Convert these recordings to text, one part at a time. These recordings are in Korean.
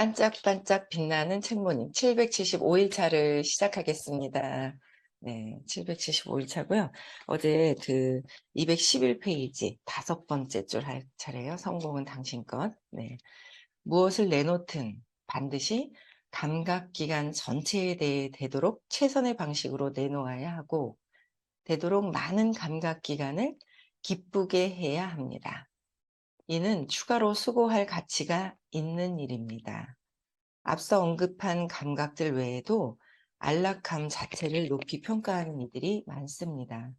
반짝반짝 빛나는 책모님 775일 차를 시작하겠습니다. 네, 775일 차고요. 어제 그 211페이지 5번째 줄 할 차례예요. 성공은 당신 것. 네. 무엇을 내놓든 반드시 감각기관 전체에 대해 되도록 최선의 방식으로 내놓아야 하고 되도록 많은 감각기관을 기쁘게 해야 합니다. 이는 추가로 수고할 가치가 있는 일입니다. 앞서 언급한 감각들 외에도 안락함 자체를 높이 평가하는 이들이 많습니다.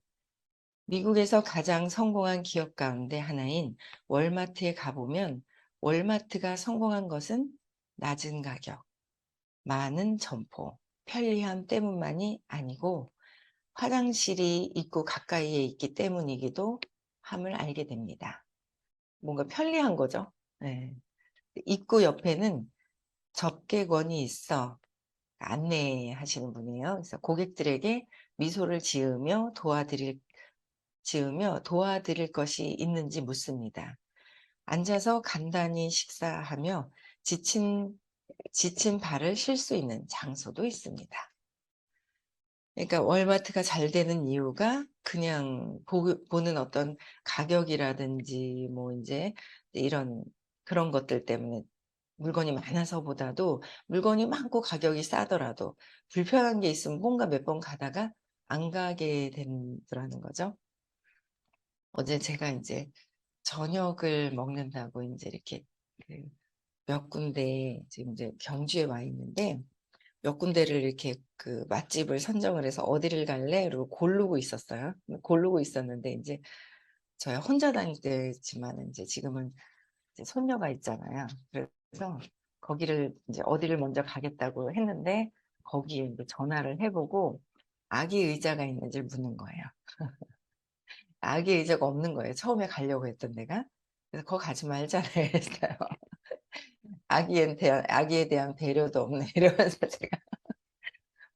미국에서 가장 성공한 기업 가운데 하나인 월마트에 가보면 월마트가 성공한 것은 낮은 가격, 많은 점포, 편리함 때문만이 아니고 화장실이 입구 가까이에 있기 때문이기도 함을 알게 됩니다. 뭔가 편리한 거죠. 네. 입구 옆에는 접객원이 있어 안내하시는 분이에요. 그래서 고객들에게 미소를 지으며 도와드릴 것이 있는지 묻습니다. 앉아서 간단히 식사하며 지친 발을 쉴 수 있는 장소도 있습니다. 그러니까 월마트가 잘 되는 이유가 그냥 보는 어떤 가격이라든지 뭐 이제 이런 그런 것들 때문에 물건이 많아서보다도 물건이 많고 가격이 싸더라도 불편한 게 있으면 뭔가 몇 번 가다가 안 가게 된다는 거죠. 어제 제가 이제 저녁을 먹는다고 이제 이렇게 그 몇 군데 지금 이제 경주에 와 있는데 몇 군데를 이렇게 그 맛집을 선정을 해서 어디를 갈래? 그리고 고르고 있었어요. 고르고 있었는데 이제 저야 혼자 다닐 때지만 이제 지금은 이제 손녀가 있잖아요. 그래서 거기를 이제 어디를 먼저 가겠다고 했는데 거기에 이제 전화를 해보고 아기 의자가 있는지를 묻는 거예요. 아기 의자가 없는 거예요. 처음에 가려고 했던 데가. 그래서 거기 가지 말자네 했어요. 아기에 대한 배려도 없네 이러면서 제가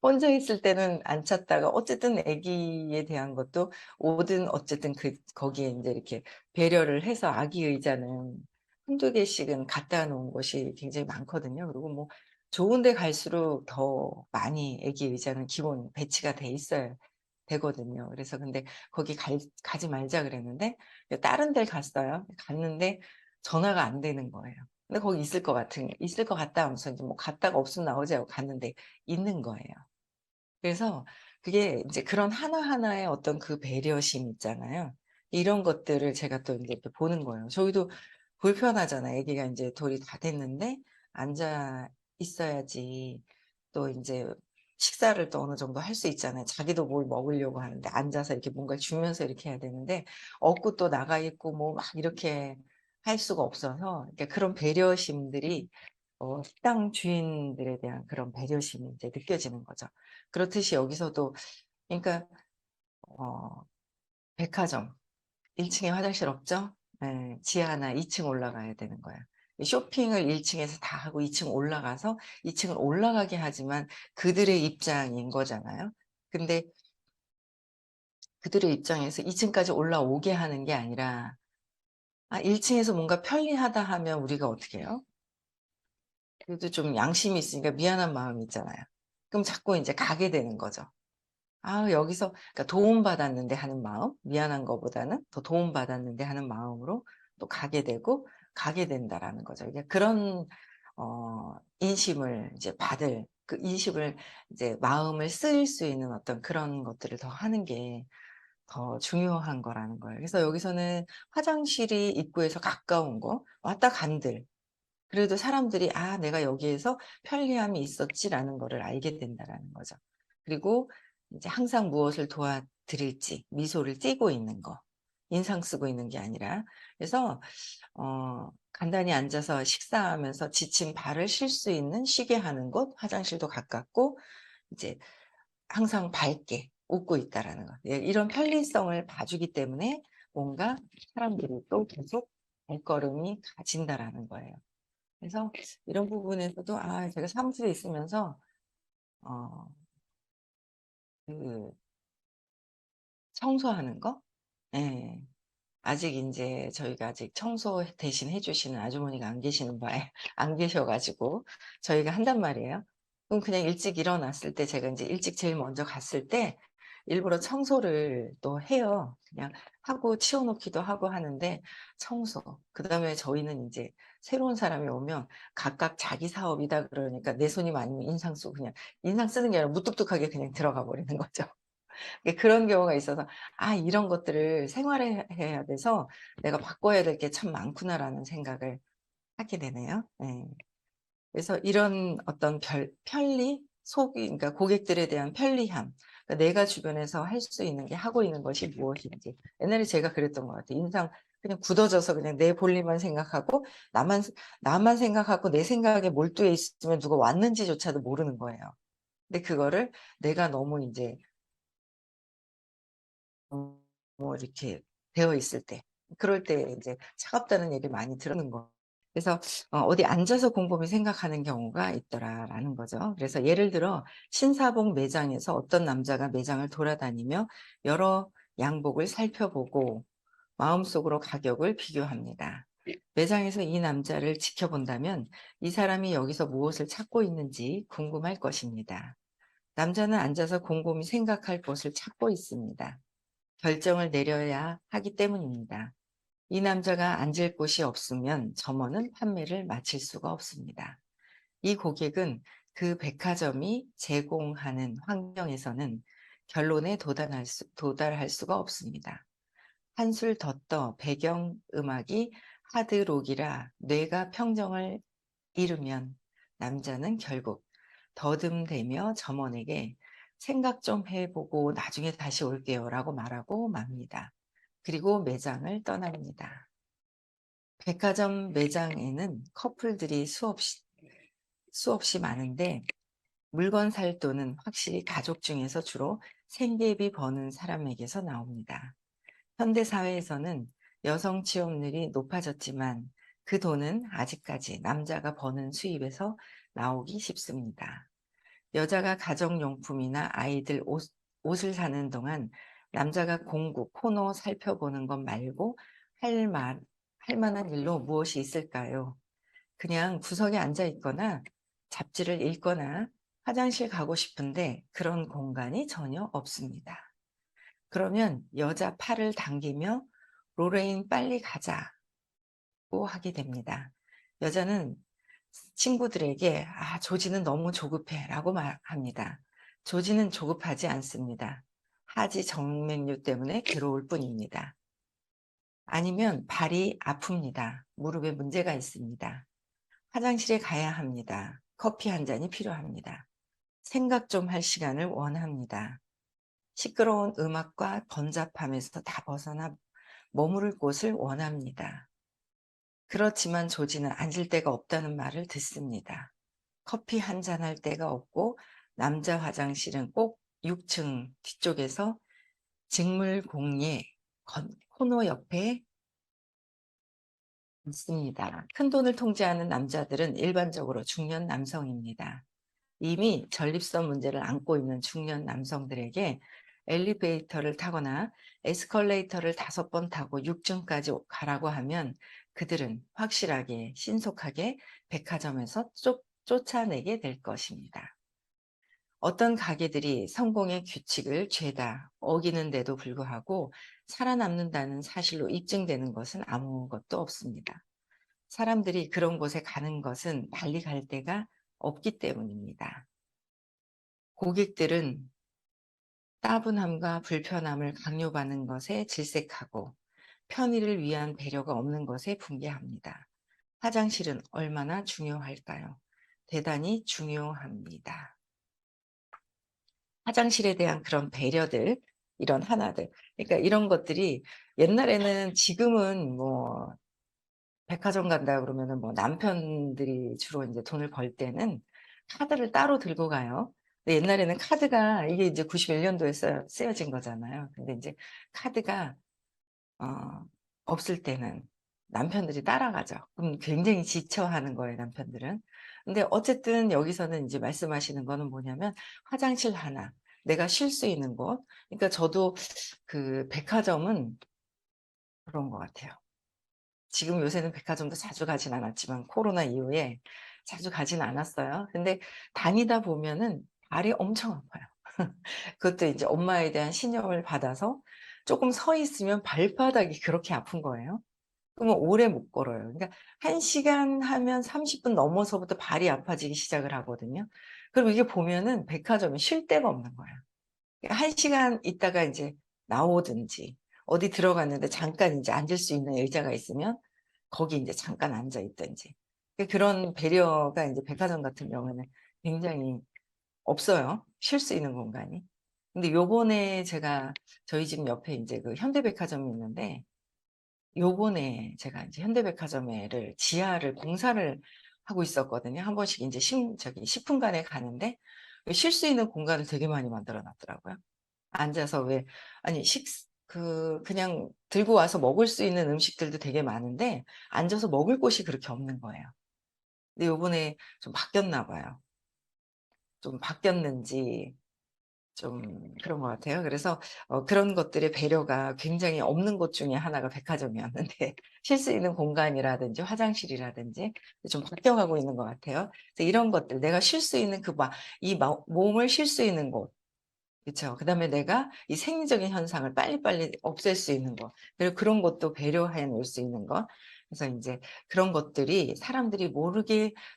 혼자 있을 때는 안 찾다가 어쨌든 아기에 대한 것도 오든 어쨌든 거기에 이제 이렇게 배려를 해서 아기 의자는 한두 개씩은 갖다 놓은 곳이 굉장히 많거든요. 그리고 뭐 좋은 데 갈수록 더 많이 아기 의자는 기본 배치가 돼 있어야 되거든요. 그래서 근데 거기 가지 말자 그랬는데 다른 데를 갔어요. 갔는데 전화가 안 되는 거예요. 근데 거기 있을 것 같다 하면서 이제 뭐 갔다가 없으면 나오지 하고 갔는데 있는 거예요. 그래서 그게 이제 그런 하나하나의 어떤 그 배려심 있잖아요. 이런 것들을 제가 또 인제 이렇게 보는 거예요. 저희도 불편하잖아요. 아기가 인제 돌이 다 됐는데 앉아 있어야지 또 인제 식사를 또 어느 정도 할 수 있잖아요. 자기도 뭘 먹으려고 하는데 앉아서 이렇게 뭔가를 주면서 이렇게 해야 되는데 얻고 또 나가 있고 뭐 막 이렇게 할 수가 없어서 그러니까 그런 배려심들이 식당 주인들에 대한 그런 배려심이 이제 느껴지는 거죠. 그렇듯이 여기서도 그러니까 어 백화점 1 층에 화장실 없죠? 예. 지하나 2층 올라가야 되는 거예요. 쇼핑을 1 층에서 다 하고 2층 올라가서 2 층을 올라가게 하지만 그들의 입장인 거잖아요. 근데 그들의 입장에서 2 층까지 올라오게 하는 게 아니라 1 층에서 뭔가 편리하다 하면 우리가 어떻게 해요? 그래도 좀 양심이 있으니까 미안한 마음이 있잖아요. 그럼 자꾸 인제 가게 되는 거죠. 여기서 그러니까 도움받았는데 하는 마음, 미안한 거보다는 더 도움받았는데 하는 마음으로 또 가게 된다라는 거죠. 이게 그런 인심을 이제 받을 그 인심을 이제 마음을 쓰일 수 있는 어떤 그런 것들을 더 하는 게 더 중요한 거라는 거예요. 그래서 여기서는 화장실이 입구에서 가까운 거 왔다 간들 그래도 사람들이 '아 내가 여기에서 편리함이 있었지.'라는 거를 알게 된다라는 거죠. 그리고 이제 항상 무엇을 도와드릴지 미소를 띠고 있는 거. 인상 쓰고 있는 게 아니라. 그래서 간단히 앉아서 식사하면서 지친 발을 쉴 수 있는 쉬게 하는 곳, 화장실도 가깝고 이제 항상 밝게 웃고 있다라는 거. 예 이런 편리성을 봐주기 때문에 뭔가 사람들이 또 계속 발걸음이 가진다라는 거예요. 그래서 이런 부분에서도 제가 사무실에 있으면서 어 그 청소하는 거? 예. 아직 인제 저희가 아직 청소 대신 해 주시는 아주머니가 안 계시는 바에 안 계셔 가지고 저희가 한단 말이에요. 그럼 그냥 일찍 일어났을 때 제가 인제 일찍 제일 먼저 갔을 때 일부러 청소를 또 해요. 그냥 하고 치워 놓기도 하고 하는데 청소, 그다음에 저희는 인제 새로운 사람이 오면 각각 자기 사업이다 그러니까 내 손님 아니면 인상 쓰고 그냥 인상 쓰는 게 아니라 무뚝뚝하게 그냥 들어가 버리는 거죠. 예, 그런 경우가 있어서 '아 이런 것들을 생활에 해야 돼서 내가 바꿔야 될 게 참 많구나.'라는 생각을 하게 되네요. 예. 그래서 이런 어떤 편리, 소비, 그러니까 고객들에 대한 편리함, 그러니까 내가 주변에서 할 수 있는 게 하고 있는 것이 무엇인지. 옛날에 제가 그랬던 것 같아요. 인상 그냥 굳어져서 그냥 내 볼일만 생각하고 나만 생각하고 내 생각에 몰두해 있으면 누가 왔는지조차도 모르는 거예요. 근데 그거를 내가 너무 인제 뭐 이렇게 되어 있을 때, 그럴 때 인제 차갑다는 얘기를 많이 들었는 거. 그래서 어디 앉아서 곰곰이 생각하는 경우가 있더라라는 거죠. 그래서 예를 들어 신사복 매장에서 어떤 남자가 매장을 돌아다니며 여러 양복을 살펴보고 마음속으로 가격을 비교합니다. 매장에서 이 남자를 지켜본다면 이 사람이 여기서 무엇을 찾고 있는지 궁금할 것입니다. 남자는 앉아서 곰곰이 생각할 곳을 찾고 있습니다. 결정을 내려야 하기 때문입니다. 이 남자가 앉을 곳이 없으면 점원은 판매를 마칠 수가 없습니다. 이 고객은 그 백화점이 제공하는 환경에서는 결론에 도달할 수가 없습니다. 한술 더 떠 배경 음악이 하드록이라 뇌가 평정을 잃으면 남자는 결국 더듬대며 점원에게 "생각 좀 해 보고 나중에 다시 올게요."라고 말하고 맙니다. 그리고 매장을 떠납니다. 백화점 매장에는 커플들이 수없이 많은데 물건 살 돈은 확실히 가족 중에서 주로 생계비 버는 사람에게서 나옵니다. 현대 사회에서는 여성 취업률이 높아졌지만 그 돈은 아직까지 남자가 버는 수입에서 나오기 쉽습니다. 여자가 가정용품이나 아이들 옷을 사는 동안 남자가 공구, 코너 살펴보는 것 말고 할 말, 할 만한 일로 무엇이 있을까요? 그냥 구석에 앉아 있거나 잡지를 읽거나 화장실 가고 싶은데 그런 공간이 전혀 없습니다. 그러면 여자 팔을 당기며 "로레인 빨리 가자."고 하게 됩니다. 여자는 친구들에게 "아 조지는 너무 조급해."라고 말합니다. 조지는 조급하지 않습니다. 하지 정맥류 때문에 괴로울 뿐입니다. 아니면 발이 아픕니다. 무릎에 문제가 있습니다. 화장실에 가야 합니다. 커피 한 잔이 필요합니다. 생각 좀 할 시간을 원합니다. 시끄러운 음악과 번잡함에서 다 벗어나 머무를 곳을 원합니다. 그렇지만 조지는 앉을 데가 없다는 말을 듣습니다. 커피 한 잔 할 데가 없고 남자 화장실은 꼭 6층 뒤쪽에서 직물 공예 코너 옆에 있습니다. 큰돈을 통제하는 남자들은 일반적으로 중년 남성입니다. 이미 전립선 문제를 안고 있는 중년 남성들에게 엘리베이터를 타거나 에스컬레이터를 5번 타고 6층까지 가라고 하면 그들은 확실하게 신속하게 백화점에서 쫓아내게 될 것입니다. 어떤 가게들이 성공의 규칙을 죄다 어기는데도 불구하고 살아남는다는 사실로 입증되는 것은 아무것도 없습니다. 사람들이 그런 곳에 가는 것은 빨리 갈 데가 없기 때문입니다. 고객들은 따분함과 불편함을 강요받는 것에 질색하고 편의를 위한 배려가 없는 것에 분개합니다. 화장실은 얼마나 중요할까요? 대단히 중요합니다. 화장실에 대한 그런 배려들, 이런 하나들. 그러니까 이런 것들이 옛날에는, 지금은 뭐 백화점 간다 그러면은 뭐 남편들이 주로 인제 돈을 벌 때는 카드를 따로 들고 가요. 근데 옛날에는 카드가, 이게 이제 91 년도에 쓰여진 거잖아요. 근데 인제 카드가 어 없을 때는 남편들이 따라가죠. 그럼 굉장히 지쳐하는 거예요, 남편들은. 근데 어쨌든 여기서는 인제 말씀하시는 거는 뭐냐면 화장실 하나, 내가 쉴 수 있는 곳. 그러니까 저도 그 백화점은 그런 것 같아요. 지금 요새는 백화점도 자주 가진 않았지만 코로나 이후에 자주 가진 않았어요. 근데 다니다 보면은 발이 엄청 아파요. 그것도 이제 엄마에 대한 신념을 받아서 쪼끔 서 있으면 발바닥이 그렇게 아픈 거예요. 그러면 오래 못 걸어요. 그러니까 1 시간 하면 30분 넘어서부터 발이 아파지기 시작을 하거든요. 그럼 이게 보면은 백화점에 쉴 데가 없는 거예요. 1 시간 있다가 인제 나오든지 어디 들어갔는데 잠깐 인제 앉을 수 있는 의자가 있으면 거기 인제 잠깐 앉아 있든지. 그런 배려가 인제 백화점 같은 경우에는 굉장히 없어요, 쉴 수 있는 공간이. 근데 요번에 제가 저희 집 옆에 인제 그 현대백화점이 있는데 요번에 제가 인제 현대백화점에를 지하를 공사를 하고 있었거든요. 한 번씩 인제 식품관에 가는데 쉴 수 있는 공간을 되게 많이 만들어 놨더라고요. 앉아서 왜 아니 그냥 들고 와서 먹을 수 있는 음식들도 되게 많은데 앉아서 먹을 곳이 그렇게 없는 거예요. 근데 요번에 좀 바뀌었나 봐요. 좀 바뀌었는지 좀 그런 것 같아요. 그래서 그런 것들의 배려가 굉장히 없는 곳 중에 하나가 백화점이었는데 쉴 수 있는 공간이라든지 화장실이라든지 좀 바뀌어가고 있는 것 같아요. 그래서 이런 것들 내가 쉴 수 있는 그 몸을 쉴 수 있는 곳 그쵸. 그다음에 내가 이 생리적인 현상을 빨리빨리 없앨 수 있는 거 그리고 그런 것도 배려해 놓을 수 있는 거. 그래서 인제 그런 것들이 사람들이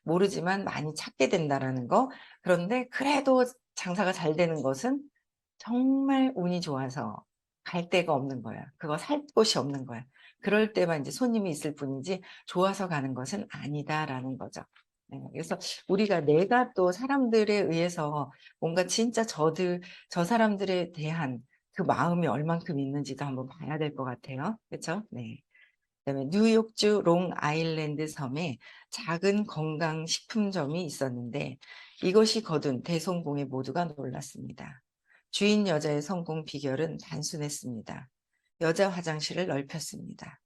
모르지만 많이 찾게 된다라는 거. 그런데 그래도 장사가 잘 되는 것은 정말 운이 좋아서 갈 데가 없는 거야. 그거 살 곳이 없는 거야. 그럴 때만 인제 손님이 있을 뿐이지 좋아서 가는 것은 아니다라는 거죠. 네. 그래서 우리가 내가 또 사람들에 의해서 뭔가 진짜 저 사람들에 대한 그 마음이 얼만큼 있는지도 한번 봐야 될 것 같아요. 그쵸? 네. 그다음에 뉴욕주 롱 아일랜드 섬에 작은 건강식품점이 있었는데 이것이 거둔 대성공에 모두가 놀랐습니다. 주인 여자의 성공 비결은 단순했습니다. 여자 화장실을 넓혔습니다.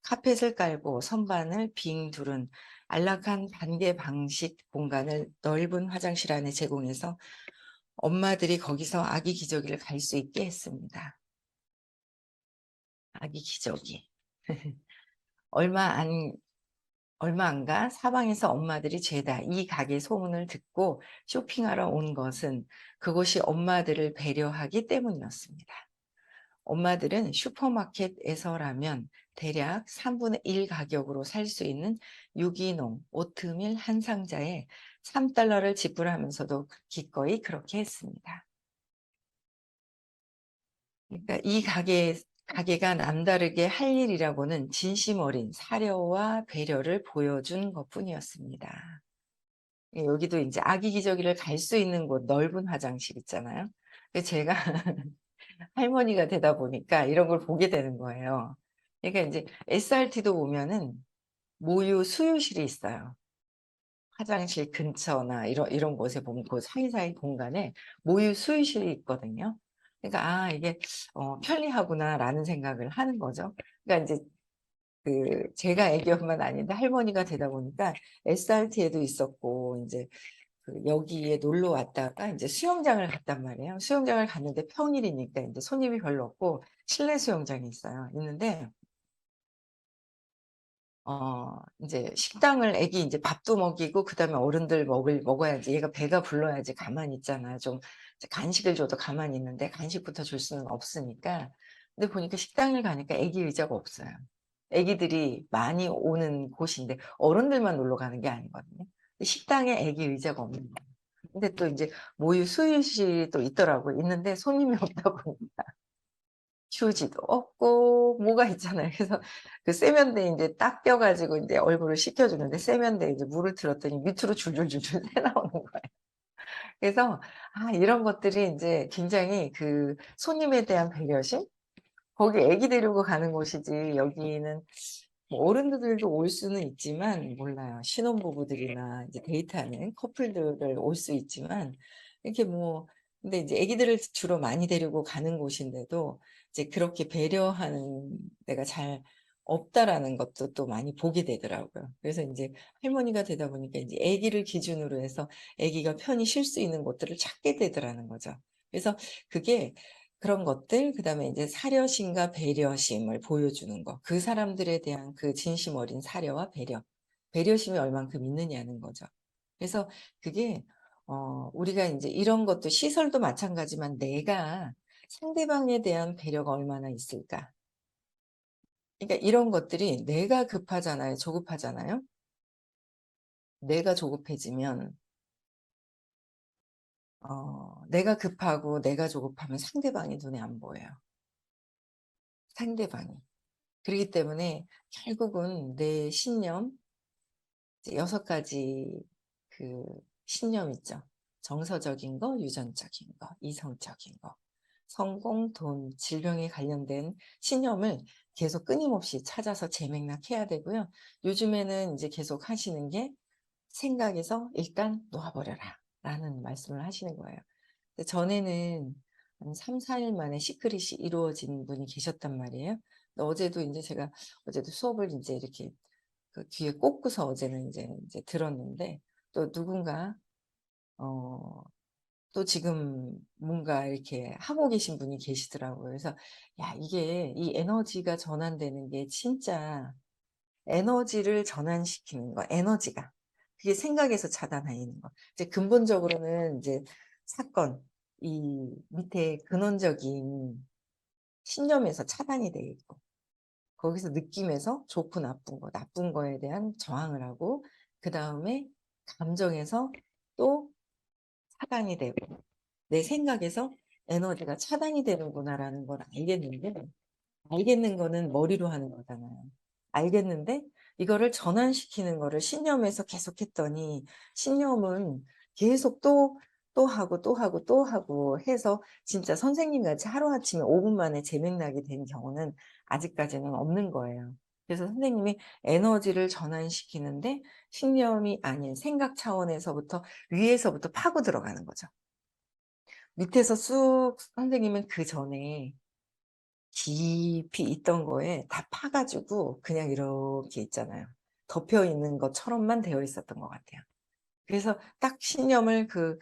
카펫을 깔고 선반을 빙 두른 안락한 단계 방식 공간을 넓은 화장실 안에 제공해서 엄마들이 거기서 아기 기저귀를 갈 수 있게 했습니다. 아기 기저귀. 얼마 안 얼마 안 가 사방에서 엄마들이 죄다 이 가게 소문을 듣고 쇼핑하러 온 것은 그곳이 엄마들을 배려하기 때문이었습니다. 엄마들은 슈퍼마켓에서라면 대략 3분의 1 가격으로 살 수 있는 유기농 오트밀 한 상자에 $3를 지불하면서도 기꺼이 그렇게 했습니다. 그러니까 이 가게가 남다르게 할 일이라고는 진심 어린 사려와 배려를 보여준 것뿐이었습니다. 예 여기도 인제 아기 기저귀를 갈 수 있는 곳 넓은 화장실 있잖아요. 제가 할머니가 되다 보니까 이런 걸 보게 되는 거예요. 그러니까 인제 SRT도 보면은 모유 수유실이 있어요. 화장실 근처나 이런 곳에 보면 그 사이사이 공간에 모유 수유실이 있거든요. 그러니까 '아 이게 편리하구나.'라는 생각을 하는 거죠. 그러니까 인제 제가 애기였만 아닌데 할머니가 되다 보니까 SRT에도 있었고 인제 여기에 놀러 왔다가 인제 수영장을 갔단 말이에요. 수영장을 갔는데 평일이니까 인제 손님이 별로 없고 실내 수영장이 있어요. 있는데 인제 식당을 애기 인제 밥도 먹이고 그다음에 어른들 먹어야지 얘가 배가 불러야지 가만히 있잖아요. 좀 이제 간식을 줘도 가만히 있는데 간식부터 줄 수는 없으니까. 근데 보니까 식당을 가니까 애기 의자가 없어요. 애기들이 많이 오는 곳인데 어른들만 놀러 가는 게 아니거든요. 근데 식당에 애기 의자가 없는 거예요. 근데 또 인제 모유 수유실이 또 있더라고요. 있는데 손님이 없다 보니까 휴지도 없고 뭐가 있잖아요. 그래서 그 세면대에 인제 딱 껴 가지고 인제 얼굴을 씻겨 주는데 세면대에 이제 물을 틀었더니 밑으로 줄줄줄줄 새 나오는 거예요. 그래서 이런 것들이 인제 굉장히 그 손님에 대한 배려심? 거기 애기 데리고 가는 곳이지 여기는 뭐 어른들도 올 수는 있지만 몰라요. 신혼부부들이나 이제 데이트하는 커플들을 올 수 있지만 이렇게 뭐 근데 이제 아기들을 주로 많이 데리고 가는 곳인데도 이제 그렇게 배려하는 데가 잘 없다라는 것도 또 많이 보게 되더라고요. 그래서 인제 할머니가 되다 보니까 인제 아기를 기준으로 해서 아기가 편히 쉴 수 있는 곳들을 찾게 되더라는 거죠. 그래서 그게 그런 것들, 그다음에 이제 사려심과 배려심을 보여주는 거. 그 사람들에 대한 그 진심 어린 사려와 배려심이 얼만큼 있느냐는 거죠. 그래서 그게 우리가 인제 이런 것도 시설도 마찬가지지만 내가 상대방에 대한 배려가 얼마나 있을까. 그러니까 이런 것들이 내가 급하잖아요. 조급하잖아요. 내가 조급해지면 내가 급하고 내가 조급하면 상대방이 눈에 안 보여요, 상대방이. 그러기 때문에 결국은 내 신념, 이제 6 가지 그 신념 있죠. 정서적인 거, 유전적인 거, 이성적인 거. 성공, 돈, 질병에 관련된 신념을 계속 끊임없이 찾아서 재맥락해야 되고요. 요즘에는 이제 계속 하시는 게 "생각에서 일단 놓아 버려라." 라는 말씀을 하시는 거예요. 근데 전에는 한 3-4일 만에 시크릿이 이루어진 분이 계셨단 말이에요. 근데 어제도 인제 제가 어제도 수업을 인제 이렇게 그 귀에 꽂고서 어제는 인제 들었는데, 또 누군가 어 또 지금 뭔가 이렇게 하고 계신 분이 계시더라고요. 그래서 야, 이게 이 에너지가 전환되는 게 진짜 에너지를 전환시키는 거, 에너지가. 그게 생각에서 차단하는 거. 이제 근본적으로는 이제 사건, 이 밑에 근원적인 신념에서 차단이 돼 있고, 거기서 느낌에서 좋고 나쁜 거, 나쁜 거에 대한 저항을 하고, 그다음에 감정에서 또 차단이 되고, 내 생각에서 에너지가 차단이 되는구나라는 걸 알겠는데, 알겠는 거는 머리로 하는 거잖아요. 알겠는데 이거를 전환시키는 거를 신념에서 계속 했더니, 신념은 계속 또 하고 또 하고 또 하고 해서 진짜 선생님 같이 하루아침에 5분 만에 재맥락이 된 경우는 아직까지는 없는 거예요. 그래서 선생님이 에너지를 전환시키는데 신념이 아닌 생각 차원에서부터, 위에서부터 파고 들어가는 거죠. 밑에서 쑥 선생님은 그전에 깊이 있던 거에 다 파 가지고 그냥 이렇게 있잖아요. 덮여 있는 것처럼만 되어 있었던 것 같아요. 그래서 딱 신념을 그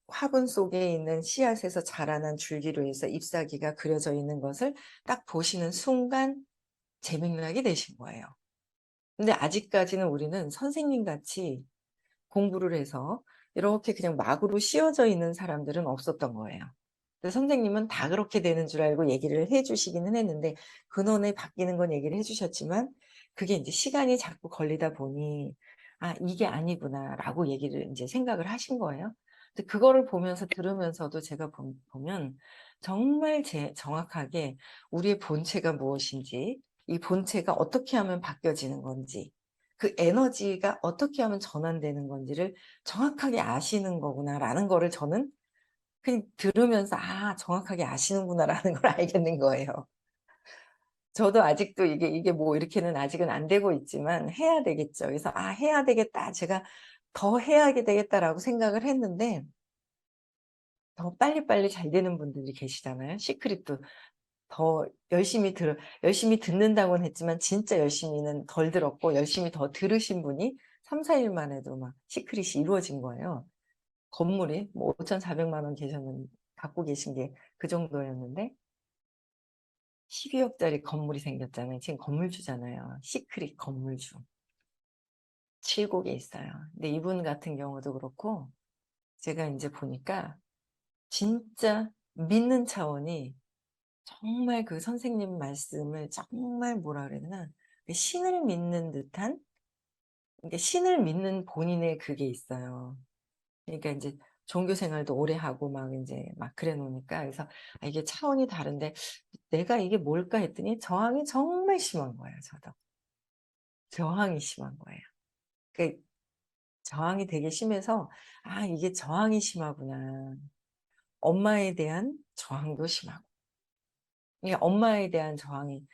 화분 속에 있는 씨앗에서 자라난 줄기로 해서 잎사귀가 그려져 있는 것을 딱 보시는 순간 재맥락이 되신 거예요. 근데 아직까지는 우리는 선생님 같이 공부를 해서 이렇게 그냥 막으로 씌워져 있는 사람들은 없었던 거예요. 근데 선생님은 다 그렇게 되는 줄 알고 얘기를 해 주시기는 했는데, 근원에 바뀌는 건 얘기를 해 주셨지만 그게 인제 시간이 자꾸 걸리다 보니 '아, 이게 아니구나.'라고 얘기를 인제 생각을 하신 거예요. 근데 그거를 보면서 들으면서도 제가 보면 정말 정확하게 우리의 본체가 무엇인지, 이 본체가 어떻게 하면 바뀌어지는 건지, 그 에너지가 어떻게 하면 전환되는 건지를 정확하게 아시는 거구나라는 거를 저는 그냥 들으면서 '아, 정확하게 아시는구나.'라는 걸 알겠는 거예요. 저도 아직도 이게 뭐 이렇게는 아직은 안 되고 있지만 해야 되겠죠. 그래서 '아, 해야 되겠다. 제가 더 해야 되겠다.'라고 생각을 했는데, 더 빨리빨리 잘 되는 분들이 계시잖아요. 시크릿도 더 열심히 듣는다고는 했지만 진짜 열심히는 덜 들었고, 열심히 더 들으신 분이 3-4일 만에도 막 시크릿이 이루어진 거예요. 건물이 뭐 5,400만 원 갖고 계신 게 그 정도였는데 12억 억짜리 건물이 생겼잖아요. 지금 건물주잖아요. 시크릿 건물주. 7곡에 있어요. 근데 이분 같은 경우도 그렇고, 제가 인제 보니까 진짜 믿는 차원이, 정말 그 선생님 말씀을 정말 뭐라 그래야 되나, 그 신을 믿는 듯한, 그러니까 신을 믿는 본인의 그게 있어요. 그러니까 인제 종교 생활도 오래 하고 막 인제 막 그래 놓으니까, 그래서 이게 차원이 다른데 '내가 이게 뭘까?' 했더니 저항이 정말 심한 거예요, 저도. 저항이 심한 거예요. 그 저항이 되게 심해서 '아, 이게 저항이 심하구나.' 엄마에 대한 저항도 심하고, 이 엄마에 대한 저항이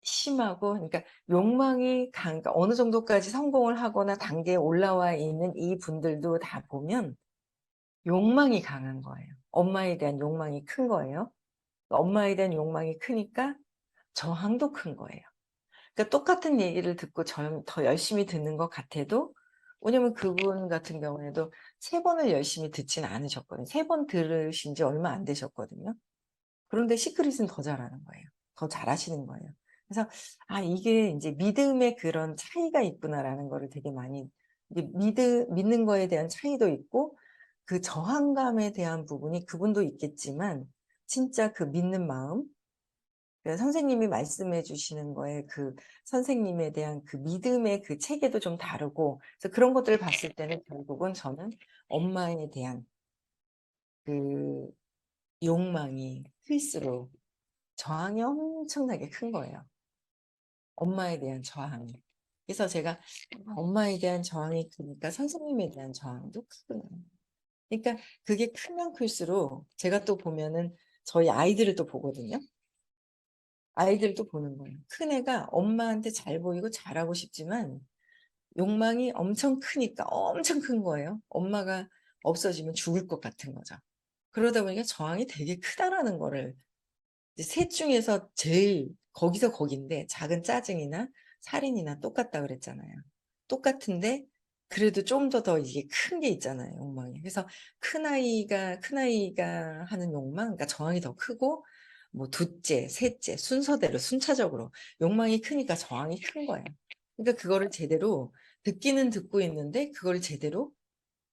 심하고, 그러니까 욕망이 그러니까 어느 정도까지 성공을 하거나 단계에 올라와 있는 이분들도 다 보면 욕망이 강한 거예요. 엄마에 대한 욕망이 큰 거예요. 엄마에 대한 욕망이 크니까 저항도 큰 거예요. 그러니까 똑같은 얘기를 듣고 더 열심히 듣는 것 같아도, 왜냐면 그분 같은 경우에도 3 번을 열심히 듣지는 않으셨거든요. 3번 들으신 지 얼마 안 되셨거든요. 그런데 시크릿은 더 잘하는 거예요. 더 잘하시는 거예요. 그래서 이게 이제 믿음의 그런 차이가 있구나라는 거를 되게 많이 이제 믿는 거에 대한 차이도 있고 그 저항감에 대한 부분이 그분도 있겠지만 진짜 그 믿는 마음 선생님이 말씀해 주시는 거에 그 선생님에 대한 그 믿음의 그 체계도 좀 다르고 그래서 그런 것들을 봤을 때는 결국은 저는 엄마에 대한 그 욕망이 클수록 저항이 엄청나게 큰 거예요. 엄마에 대한 저항이. 그래서 제가 엄마에 대한 저항이 크니까 선생님에 대한 저항도 크구나. 그러니까 그게 크면 클수록 제가 또 보면은 저희 아이들을 또 보거든요. 아이들도 보는 거예요. 큰애가 엄마한테 잘 보이고 잘하고 싶지만 욕망이 엄청 크니까 엄청 큰 거예요. 엄마가 없어지면 죽을 것 같은 거죠. 그러다 보니까 저항이 되게 크다라는 거를 셋 중에서 제일 거기서 거긴데 작은 짜증이나 살인이나 똑같다 그랬잖아요. 똑같은데 그래도 좀 더 이게 큰 게 있잖아요, 욕망이. 그래서 큰아이가 하는 욕망, 그러니까 저항이 더 크고 뭐 둘째, 셋째 순서대로 순차적으로 욕망이 크니까 저항이 큰 거예요. 그러니까 그거를 제대로 듣기는 듣고 있는데 그걸 제대로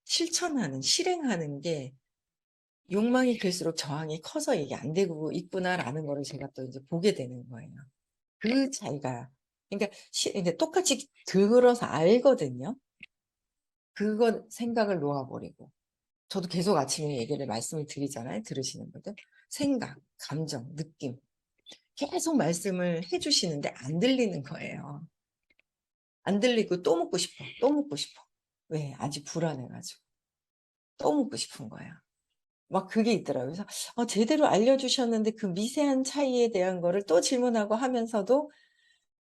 실행하는 게 욕망이 클수록 저항이 커서 이게 안 되고 있구나라는 거를 제가 또 이제 보게 되는 거예요. 그 차이가. 그러니까 이제 똑같이 들어서 알거든요. 그거 생각을 놓아버리고. 저도 계속 아침에 말씀을 드리잖아요. 들으시는 분들. 생각, 감정, 느낌. 계속 말씀을 해주시는데 안 들리는 거예요. 안 들리고 또 먹고 싶어. 또 먹고 싶어. 왜? 아직 불안해가지고. 또 먹고 싶은 거예요. 막 그게 있더라고요. 그래서 제대로 알려주셨는데 그 미세한 차이에 대한 거를 또 질문하고 하면서도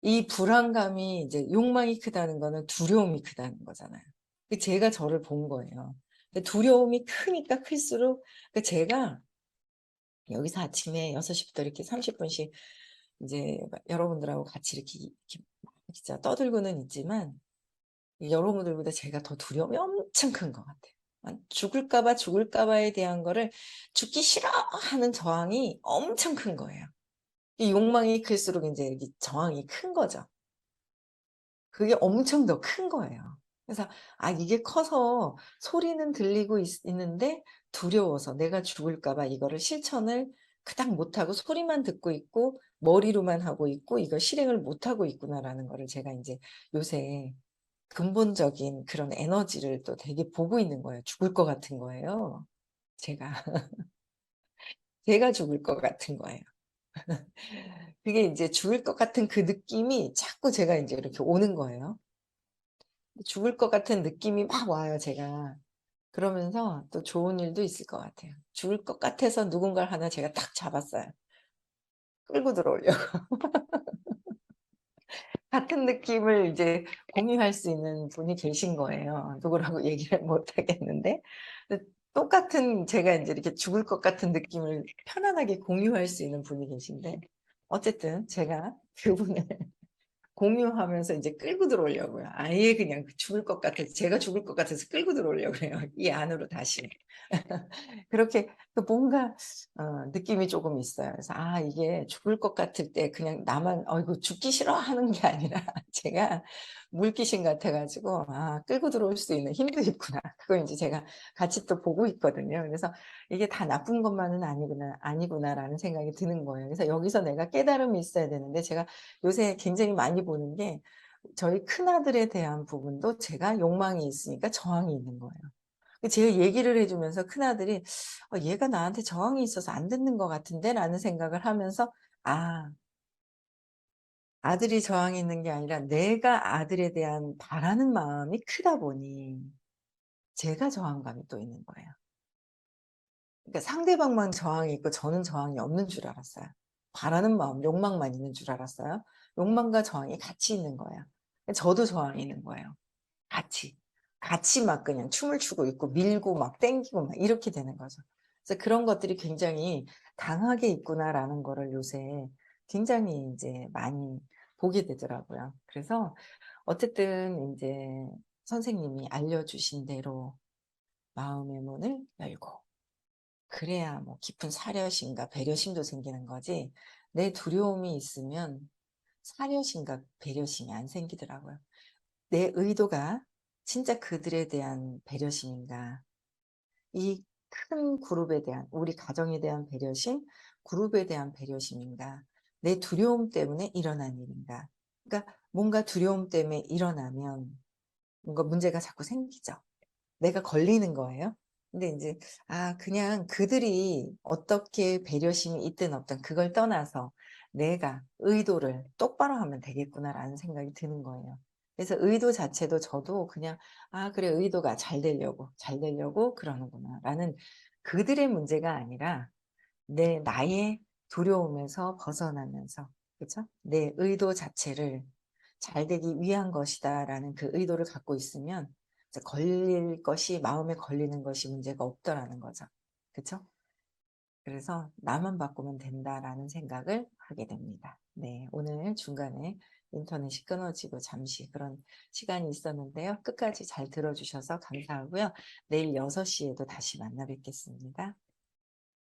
이 불안감이 이제 욕망이 크다는 거는 두려움이 크다는 거잖아요. 제가 저를 본 거예요. 두려움이 크니까 클수록 제가 여기서 아침에 6시부터 이렇게 30분씩 이제 여러분들하고 같이 이렇게 진짜 떠들고는 있지만 여러분들보다 제가 더 두려움이 엄청 큰 것 같아요. 죽을까봐에 대한 거를 죽기 싫어하는 저항이 엄청 큰 거예요. 이 욕망이 클수록 이제 이렇게 저항이 큰 거죠. 그게 엄청 더 큰 거예요. 그래서 이게 커서 소리는 들리고 있는데 두려워서 내가 죽을까봐 이거를 실천을 그닥 못하고 소리만 듣고 있고 머리로만 하고 있고 이걸 실행을 못하고 있구나라는 거를 제가 이제 요새 근본적인 그런 에너지를 또 되게 보고 있는 거예요. 죽을 것 같은 거예요. 제가. 제가 죽을 것 같은 거예요. 그게 이제 죽을 것 같은 그 느낌이 자꾸 제가 이제 이렇게 오는 거예요. 죽을 것 같은 느낌이 막 와요, 제가. 그러면서 또 좋은 일도 있을 것 같아요. 죽을 것 같아서 누군가를 하나 제가 딱 잡았어요. 끌고 들어오려고. 같은 느낌을 이제 공유할 수 있는 분이 계신 거예요. 누구라고 얘기를 못 하겠는데. 똑같은 제가 이제 이렇게 죽을 것 같은 느낌을 편안하게 공유할 수 있는 분이 계신데 어쨌든 제가 그분을 공유하면서 이제 끌고 들어오려고요. 아예 그냥 죽을 것 같아서 제가 죽을 것 같아서 끌고 들어오려고 그래요. 이 안으로 다시. 그렇게 뭔가 느낌이 조금 있어요. 그래서 이게 죽을 것 같을 때 그냥 나만 이거 죽기 싫어하는 게 아니라 제가 물귀신 같아 가지고 끌고 들어올 수 있는 힘도 있구나. 그걸 이제 제가 같이 또 보고 있거든요. 그래서 이게 다 나쁜 것만은 아니구나라는 생각이 드는 거예요. 그래서 여기서 내가 깨달음이 있어야 되는데 제가 요새 굉장히 많이 보는 게 저희 큰아들에 대한 부분도 제가 욕망이 있으니까 저항이 있는 거예요. 제가 얘기를 해 주면서 큰아들이 얘가 나한테 저항이 있어서 안 듣는 것 같은데?' 라는 생각을 하면서 아들이 저항이 있는 게 아니라 내가 아들에 대한 바라는 마음이 크다 보니 제가 저항감이 또 있는 거예요. 그러니까 상대방만 저항이 있고 저는 저항이 없는 줄 알았어요. 바라는 마음, 욕망만 있는 줄 알았어요. 욕망과 저항이 같이 있는 거예요. 저도 저항이 있는 거예요. 같이. 같이 막 그냥 춤을 추고 있고 밀고 막 땡기고 막 이렇게 되는 거죠. 그래서 그런 것들이 굉장히 강하게 있구나라는 거를 요새 굉장히 인제 많이 보게 되더라고요. 그래서 어쨌든 인제 선생님이 알려주신 대로 마음의 문을 열고 그래야 뭐 깊은 사려심과 배려심도 생기는 거지, 내 두려움이 있으면 사려심과 배려심이 안 생기더라고요. 내 의도가 진짜 그들에 대한 배려심인가, 이 큰 그룹에 대한, 우리 가정에 대한 배려심, 그룹에 대한 배려심인가, 내 두려움 때문에 일어난 일인가. 그러니까 뭔가 두려움 때문에 일어나면 뭔가 문제가 자꾸 생기죠. 내가 걸리는 거예요. 근데 인제 그냥 그들이 어떻게 배려심이 있든 없든 그걸 떠나서 '내가 의도를 똑바로 하면 되겠구나.'라는 생각이 드는 거예요. 그래서 의도 자체도 저도 그냥 '아 그래 의도가 잘 되려고 그러는구나.'라는, 그들의 문제가 아니라 나의 두려움에서 벗어나면서, 그쵸? '내 의도 자체를 잘 되기 위한 것이다.'라는 그 의도를 갖고 있으면 이제 걸릴 것이, 마음에 걸리는 것이 문제가 없더라는 거죠. 그쵸? 그래서 '나만 바꾸면 된다.'라는 생각을 하게 됩니다. 네. 오늘 중간에 인터넷이 끊어지고 잠시 그런 시간이 있었는데요. 끝까지 잘 들어 주셔서 감사하고요. 내일 6 시에도 다시 만나 뵙겠습니다.